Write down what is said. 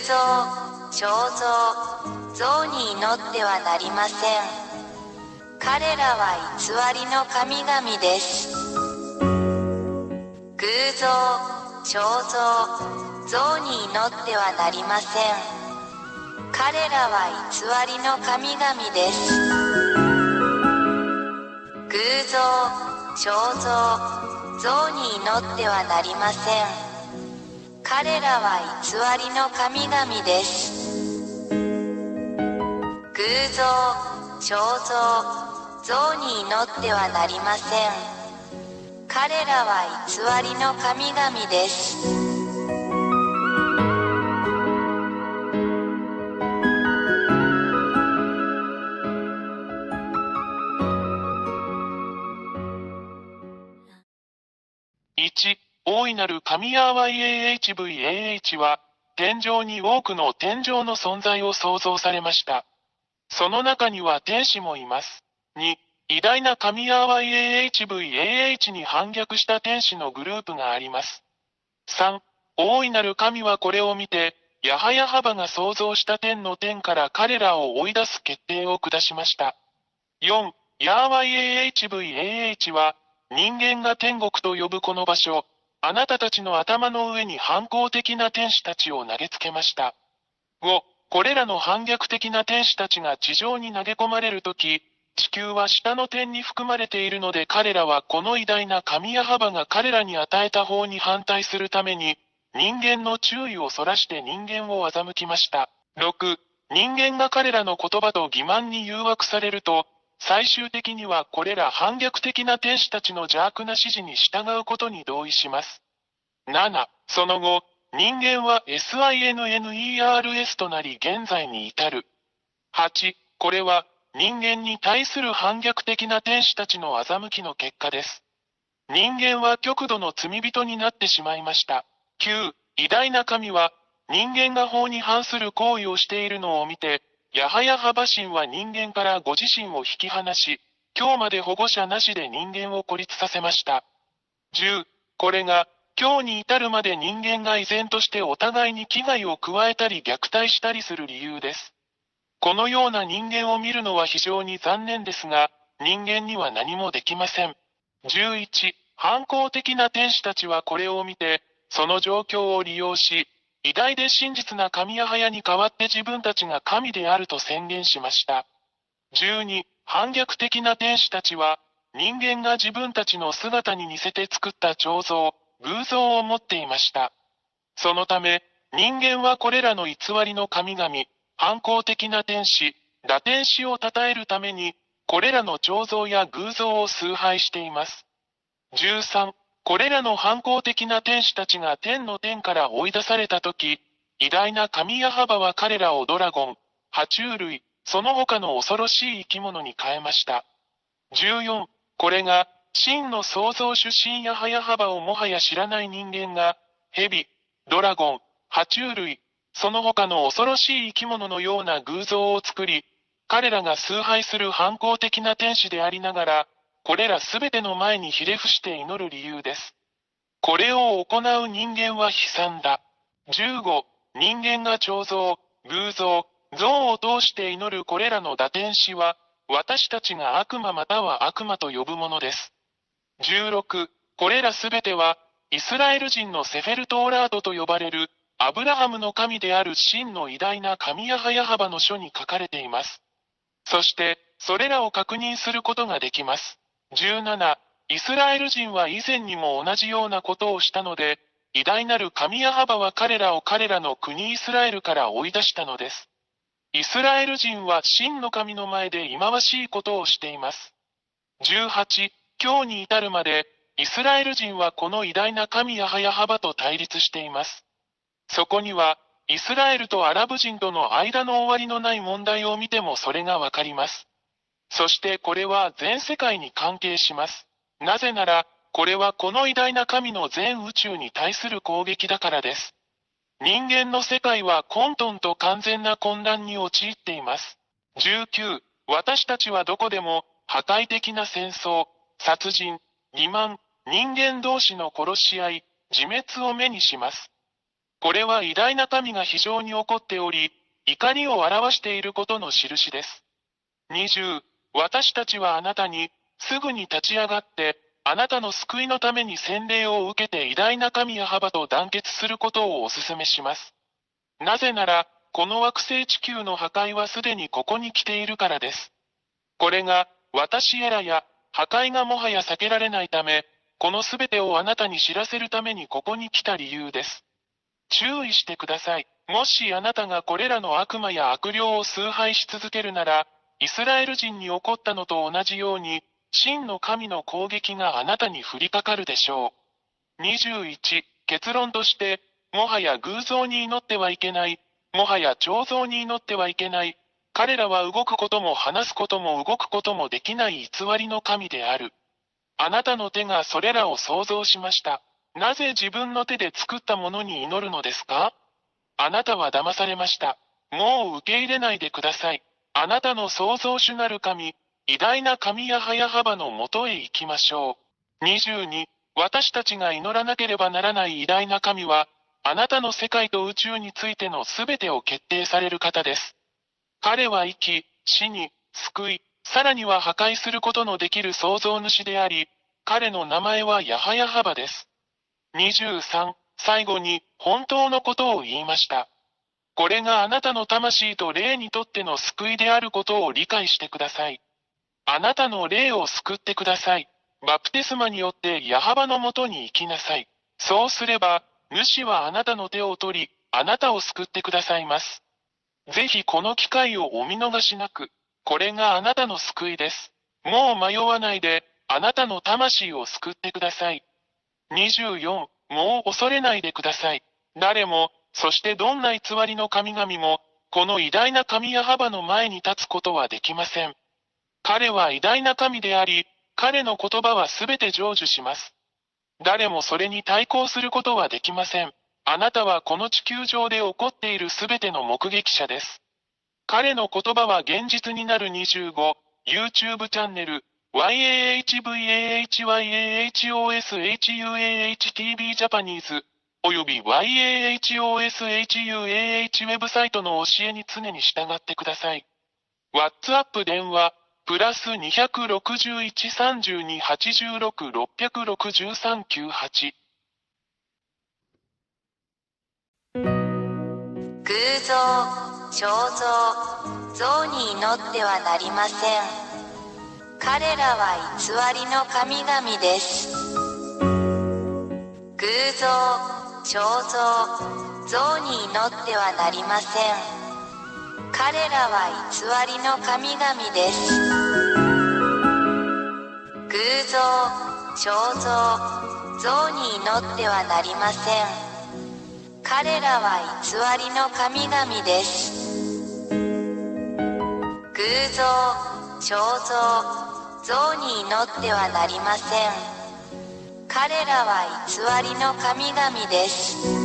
像、肖像、像に祈ってはなりません。彼らは偽りの神々です。偶像、肖像、像に祈ってはなりません。彼らは偽りの神々です。偶像、肖像、像に祈ってはなりません。彼らは偽りの神々です。偶像、肖像、像に祈ってはなりません。彼らは偽りの神々です。1、大いなる神ヤーワ YAHVAH は、天上に多くの天上の存在を創造されました。その中には天使もいます。2、偉大な神ヤーワ YAHVAH に反逆した天使のグループがあります。3、大いなる神はこれを見て、ヤハヤハバが創造した天の天から彼らを追い出す決定を下しました。4、ヤーワ YAHVAH は、人間が天国と呼ぶこの場所、あなたたちの頭の上に反抗的な天使たちを投げつけました。5、これらの反逆的な天使たちが地上に投げ込まれるとき、地球は下の天に含まれているので彼らはこの偉大な神ヤハバが彼らに与えた方に反対するために、人間の注意をそらして人間を欺きました。6、人間が彼らの言葉と欺瞞に誘惑されると、最終的にはこれら反逆的な天使たちの邪悪な指示に従うことに同意します。7、その後、人間は SINNERS となり現在に至る。8、これは人間に対する反逆的な天使たちの欺きの結果です。人間は極度の罪人になってしまいました。9、偉大な神は人間が法に反する行為をしているのを見て、ヤハヤハバ神は人間からご自身を引き離し、今日まで保護者なしで人間を孤立させました。10、これが、今日に至るまで人間が依然としてお互いに危害を加えたり虐待したりする理由です。このような人間を見るのは非常に残念ですが、人間には何もできません。11、反抗的な天使たちはこれを見て、その状況を利用し、偉大で真実な神ヤハヤに代わって自分たちが神であると宣言しました。12、反逆的な天使たちは、人間が自分たちの姿に似せて作った彫像、偶像を持っていました。そのため、人間はこれらの偽りの神々、反抗的な天使、堕天使を称えるために、これらの彫像や偶像を崇拝しています。13、これらの反抗的な天使たちが天の天から追い出されたとき、偉大な神ヤハバは彼らをドラゴン、爬虫類、その他の恐ろしい生き物に変えました。14、これが、真の創造主神ヤハヤハバをもはや知らない人間が、蛇、ドラゴン、爬虫類、その他の恐ろしい生き物のような偶像を作り、彼らが崇拝する反抗的な天使でありながら、これらすべての前にひれ伏して祈る理由です。これを行う人間は悲惨だ。15、人間が彫像、偶像、像を通して祈るこれらの堕天使は、私たちが悪魔または悪魔と呼ぶものです。16、これらすべては、イスラエル人のセフェルトーラードと呼ばれる、アブラハムの神である真の偉大な神ヤハヤハバの書に書かれています。そして、それらを確認することができます。17、イスラエル人は以前にも同じようなことをしたので、偉大なる神ヤハバは彼らを彼らの国イスラエルから追い出したのです。イスラエル人は真の神の前で忌まわしいことをしています。18、今日に至るまで、イスラエル人はこの偉大な神ヤハヤハバと対立しています。そこには、イスラエルとアラブ人との間の終わりのない問題を見てもそれがわかります。そしてこれは全世界に関係します。なぜなら、これはこの偉大な神の全宇宙に対する攻撃だからです。人間の世界は混沌と完全な混乱に陥っています。19、私たちはどこでも破壊的な戦争、殺人、欺瞞、人間同士の殺し合い、自滅を目にします。これは偉大な神が非常に怒っており、怒りを表していることの印です。20、私たちはあなたに、すぐに立ち上がって、あなたの救いのために洗礼を受けて偉大な神ヤハバと団結することをお勧めします。なぜなら、この惑星地球の破壊はすでにここに来ているからです。これが、私エラや、破壊がもはや避けられないため、このすべてをあなたに知らせるためにここに来た理由です。注意してください。もしあなたがこれらの悪魔や悪霊を崇拝し続けるなら、イスラエル人に起こったのと同じように、真の神の攻撃があなたに降りかかるでしょう。21、結論として、もはや偶像に祈ってはいけない、もはや彫像に祈ってはいけない、彼らは動くことも話すことも動くこともできない偽りの神である。あなたの手がそれらを創造しました。なぜ自分の手で作ったものに祈るのですか？あなたは騙されました。もう受け入れないでください。あなたの創造主なる神、偉大な神ヤハヤハバのもとへ行きましょう。22、私たちが祈らなければならない偉大な神は、あなたの世界と宇宙についてのすべてを決定される方です。彼は生き、死に、救い、さらには破壊することのできる創造主であり、彼の名前はヤハヤハバです。23、最後に、本当のことを言いました。これがあなたの魂と霊にとっての救いであることを理解してください。あなたの霊を救ってください。バプテスマによってヤハバのもとに行きなさい。そうすれば、主はあなたの手を取り、あなたを救ってくださいます。ぜひこの機会をお見逃しなく。これがあなたの救いです。もう迷わないで、あなたの魂を救ってください。24、もう恐れないでください。誰も、そしてどんな偽りの神々も、この偉大な神ヤハバの前に立つことはできません。彼は偉大な神であり、彼の言葉はすべて成就します。誰もそれに対抗することはできません。あなたはこの地球上で起こっているすべての目撃者です。彼の言葉は現実になる25、YouTube チャンネル、YAHVAHYAHOSHUAHTV ジャパニーズ、および YAHOSHUAH ウェブサイトの教えに常に従ってください。WhatsApp 電話、プラス261-32-86-663-98。偶像、肖像、像に祈ってはなりません。彼らは偽りの神々です。偶像、肖像、像に祈ってはなりません。彼らは偽りの神々です。偶像、肖像、像に祈ってはなりません。彼らは偽りの神々です。偶像、肖像、像に祈ってはなりません。彼らは偽りの神々です。